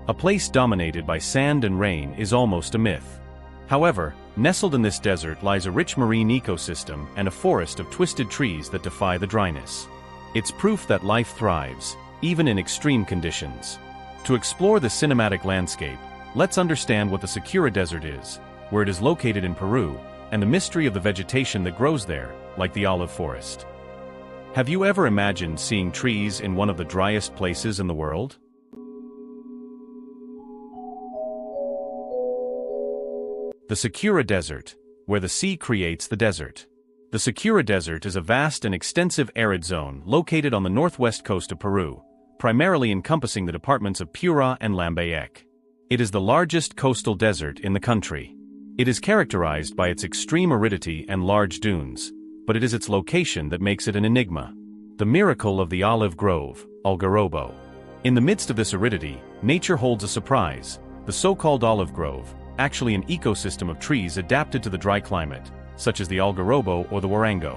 A place dominated by sand and rain is almost a myth. However, nestled in this desert lies a rich marine ecosystem and a forest of twisted trees that defy the dryness. It's proof that life thrives, even in extreme conditions. To explore the cinematic landscape, let's understand what the Sechura Desert is, where it is located in Peru, and the mystery of the vegetation that grows there, like the olive forest. Have you ever imagined seeing trees in one of the driest places in the world? The Sechura Desert, where the sea creates the desert. The Sechura Desert is a vast and extensive arid zone located on the northwest coast of Peru, primarily encompassing the departments of Piura and Lambayeque. It is the largest coastal desert in the country. It is characterized by its extreme aridity and large dunes, but it is its location that makes it an enigma. The miracle of the olive grove, Algarrobo. In the midst of this aridity, nature holds a surprise. The so-called olive grove, actually an ecosystem of trees adapted to the dry climate, such as the Algarrobo or the Warango.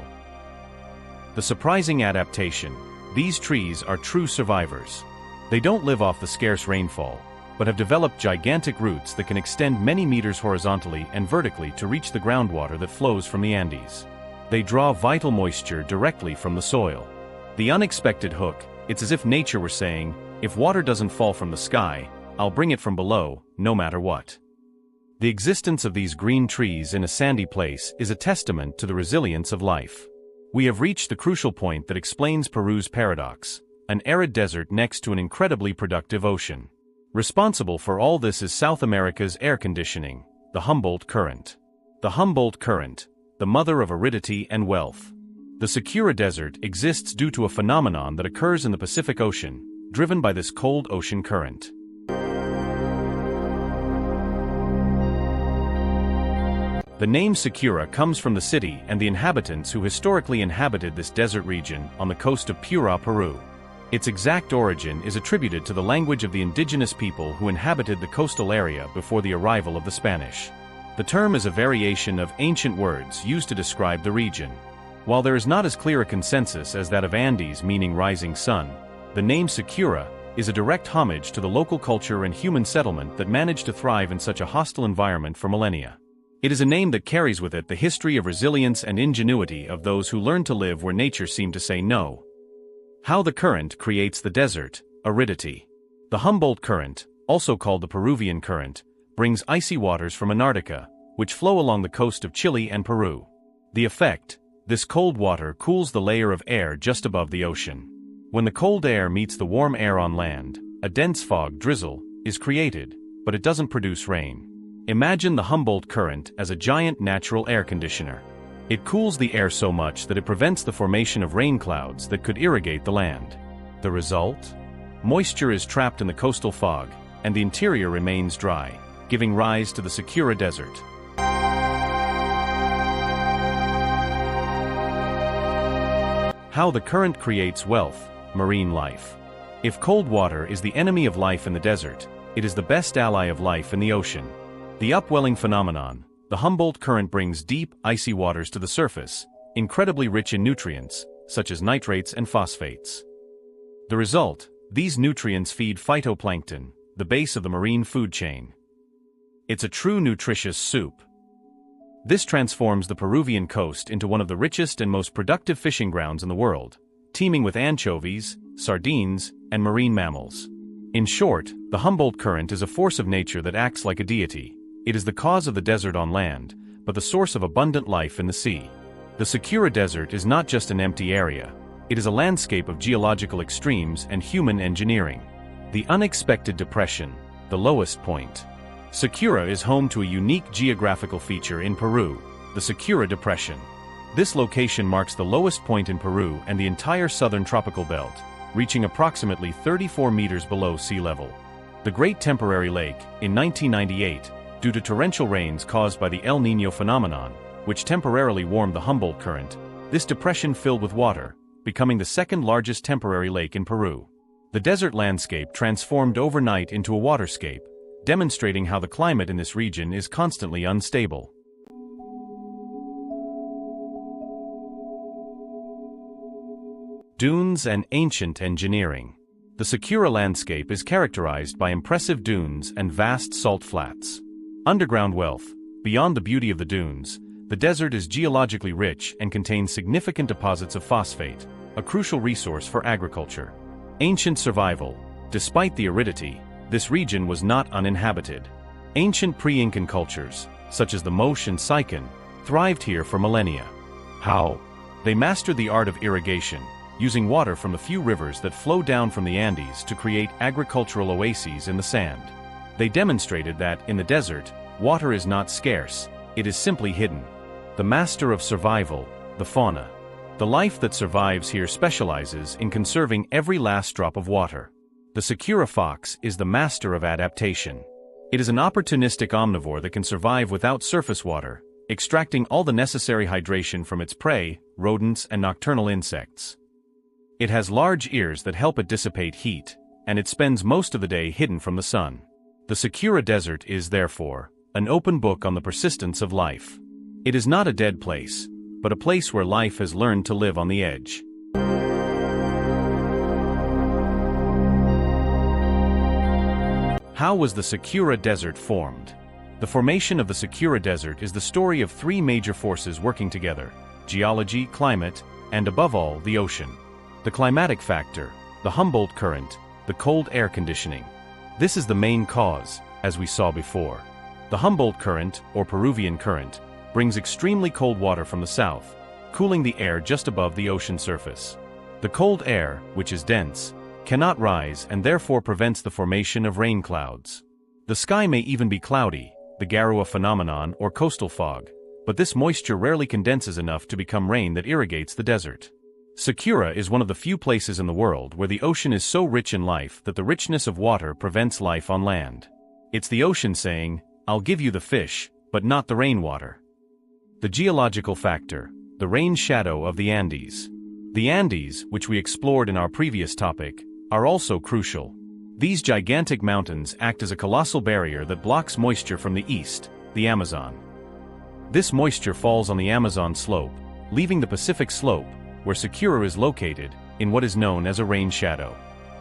The surprising adaptation: these trees are true survivors. They don't live off the scarce rainfall, but have developed gigantic roots that can extend many meters horizontally and vertically to reach the groundwater that flows from the Andes. They draw vital moisture directly from the soil. The unexpected hook: it's as if nature were saying, if water doesn't fall from the sky, I'll bring it from below, no matter what. The existence of these green trees in a sandy place is a testament to the resilience of life. We have reached the crucial point that explains Peru's paradox: an arid desert next to an incredibly productive ocean. Responsible for all this is South America's air conditioning, the Humboldt Current. The Humboldt Current, the mother of aridity and wealth. The Sechura Desert exists due to a phenomenon that occurs in the Pacific Ocean, driven by this cold ocean current. The name Sechura comes from the city and the inhabitants who historically inhabited this desert region on the coast of Piura, Peru. Its exact origin is attributed to the language of the indigenous people who inhabited the coastal area before the arrival of the Spanish. The term is a variation of ancient words used to describe the region. While there is not as clear a consensus as that of Andes meaning rising sun, the name Sechura is a direct homage to the local culture and human settlement that managed to thrive in such a hostile environment for millennia. It is a name that carries with it the history of resilience and ingenuity of those who learned to live where nature seemed to say no. How the current creates the desert: aridity. The Humboldt Current, also called the Peruvian Current, brings icy waters from Antarctica, which flow along the coast of Chile and Peru. The effect: this cold water cools the layer of air just above the ocean. When the cold air meets the warm air on land, a dense fog drizzle is created, but it doesn't produce rain. Imagine the Humboldt Current as a giant natural air conditioner. It cools the air so much that it prevents the formation of rain clouds that could irrigate the land. The result? Moisture is trapped in the coastal fog, and the interior remains dry, giving rise to the Sechura Desert. How the current creates wealth: marine life. If cold water is the enemy of life in the desert, it is the best ally of life in the ocean. The upwelling phenomenon: the Humboldt Current brings deep, icy waters to the surface, incredibly rich in nutrients, such as nitrates and phosphates. The result: these nutrients feed phytoplankton, the base of the marine food chain. It's a true nutritious soup. This transforms the Peruvian coast into one of the richest and most productive fishing grounds in the world, teeming with anchovies, sardines, and marine mammals. In short, the Humboldt Current is a force of nature that acts like a deity. It is the cause of the desert on land, but the source of abundant life in the sea. The Sechura Desert is not just an empty area. It is a landscape of geological extremes and human engineering. The unexpected depression, the lowest point. Sechura is home to a unique geographical feature in Peru, the Sechura Depression. This location marks the lowest point in Peru and the entire southern tropical belt, reaching approximately 34 meters below sea level. The Great Temporary Lake, in 1998, due to torrential rains caused by the El Niño phenomenon, which temporarily warmed the Humboldt Current, this depression filled with water, becoming the second largest temporary lake in Peru. The desert landscape transformed overnight into a waterscape, demonstrating how the climate in this region is constantly unstable. Dunes and ancient engineering. The Sechura landscape is characterized by impressive dunes and vast salt flats. Underground wealth. Beyond the beauty of the dunes, the desert is geologically rich and contains significant deposits of phosphate, a crucial resource for agriculture. Ancient survival. Despite the aridity, this region was not uninhabited. Ancient pre-Incan cultures, such as the Moche and Sechura, thrived here for millennia. How? They mastered the art of irrigation, using water from the few rivers that flow down from the Andes to create agricultural oases in the sand. They demonstrated that, in the desert, water is not scarce, it is simply hidden. The master of survival, the fauna. The life that survives here specializes in conserving every last drop of water. The Sechura fox is the master of adaptation. It is an opportunistic omnivore that can survive without surface water, extracting all the necessary hydration from its prey, rodents and nocturnal insects. It has large ears that help it dissipate heat, and it spends most of the day hidden from the sun. The Sechura Desert is, therefore, an open book on the persistence of life. It is not a dead place, but a place where life has learned to live on the edge. How was the Sechura Desert formed? The formation of the Sechura Desert is the story of three major forces working together: geology, climate, and above all, the ocean. The climatic factor, the Humboldt current, the cold air conditioning. This is the main cause, as we saw before. The Humboldt current, or Peruvian current, brings extremely cold water from the south, cooling the air just above the ocean surface. The cold air, which is dense, cannot rise and therefore prevents the formation of rain clouds. The sky may even be cloudy, the garúa phenomenon or coastal fog, but this moisture rarely condenses enough to become rain that irrigates the desert. Sechura is one of the few places in the world where the ocean is so rich in life that the richness of water prevents life on land. It's the ocean saying, "I'll give you the fish, but not the rainwater." The geological factor, the rain shadow of the Andes. The Andes, which we explored in our previous topic, are also crucial. These gigantic mountains act as a colossal barrier that blocks moisture from the east, the Amazon. This moisture falls on the Amazon slope, leaving the Pacific slope, where Sechura is located, in what is known as a rain shadow.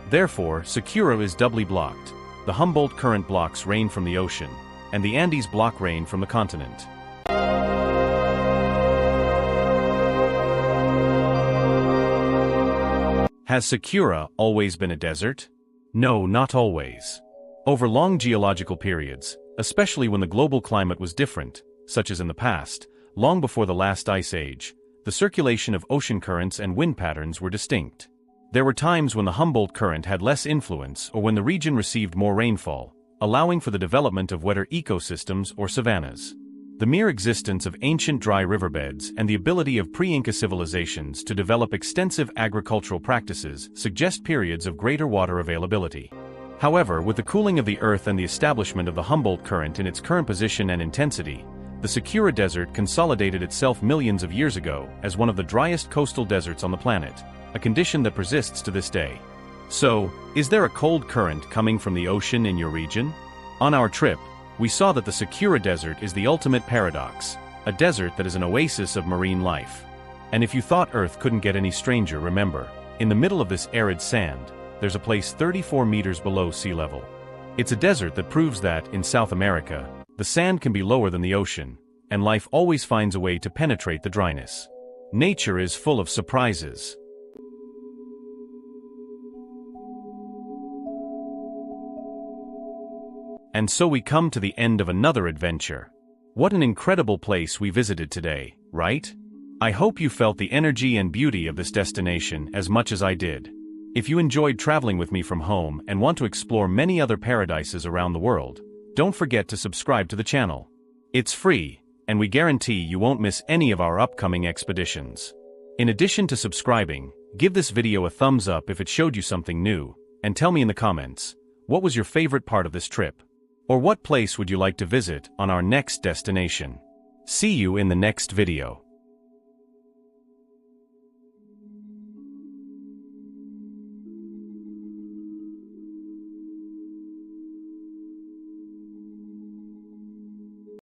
Therefore, Sechura is doubly blocked. The Humboldt current blocks rain from the ocean, and the Andes block rain from the continent. Has Sechura always been a desert? No, not always. Over long geological periods, especially when the global climate was different, such as in the past, long before the last ice age, the circulation of ocean currents and wind patterns were distinct. There were times when the Humboldt current had less influence or when the region received more rainfall, allowing for the development of wetter ecosystems or savannas. The mere existence of ancient dry riverbeds and the ability of pre-Inca civilizations to develop extensive agricultural practices suggest periods of greater water availability. However, with the cooling of the earth and the establishment of the Humboldt current in its current position and intensity, the Sechura Desert consolidated itself millions of years ago as one of the driest coastal deserts on the planet, a condition that persists to this day. So, is there a cold current coming from the ocean in your region? On our trip, we saw that the Sechura Desert is the ultimate paradox, a desert that is an oasis of marine life. And if you thought Earth couldn't get any stranger, remember, in the middle of this arid sand, there's a place 34 meters below sea level. It's a desert that proves that, in South America, the sand can be lower than the ocean, and life always finds a way to penetrate the dryness. Nature is full of surprises. And so we come to the end of another adventure. What an incredible place we visited today, right? I hope you felt the energy and beauty of this destination as much as I did. If you enjoyed traveling with me from home and want to explore many other paradises around the world, don't forget to subscribe to the channel. It's free, and we guarantee you won't miss any of our upcoming expeditions. In addition to subscribing, give this video a thumbs up if it showed you something new, and tell me in the comments, what was your favorite part of this trip? Or what place would you like to visit on our next destination? See you in the next video.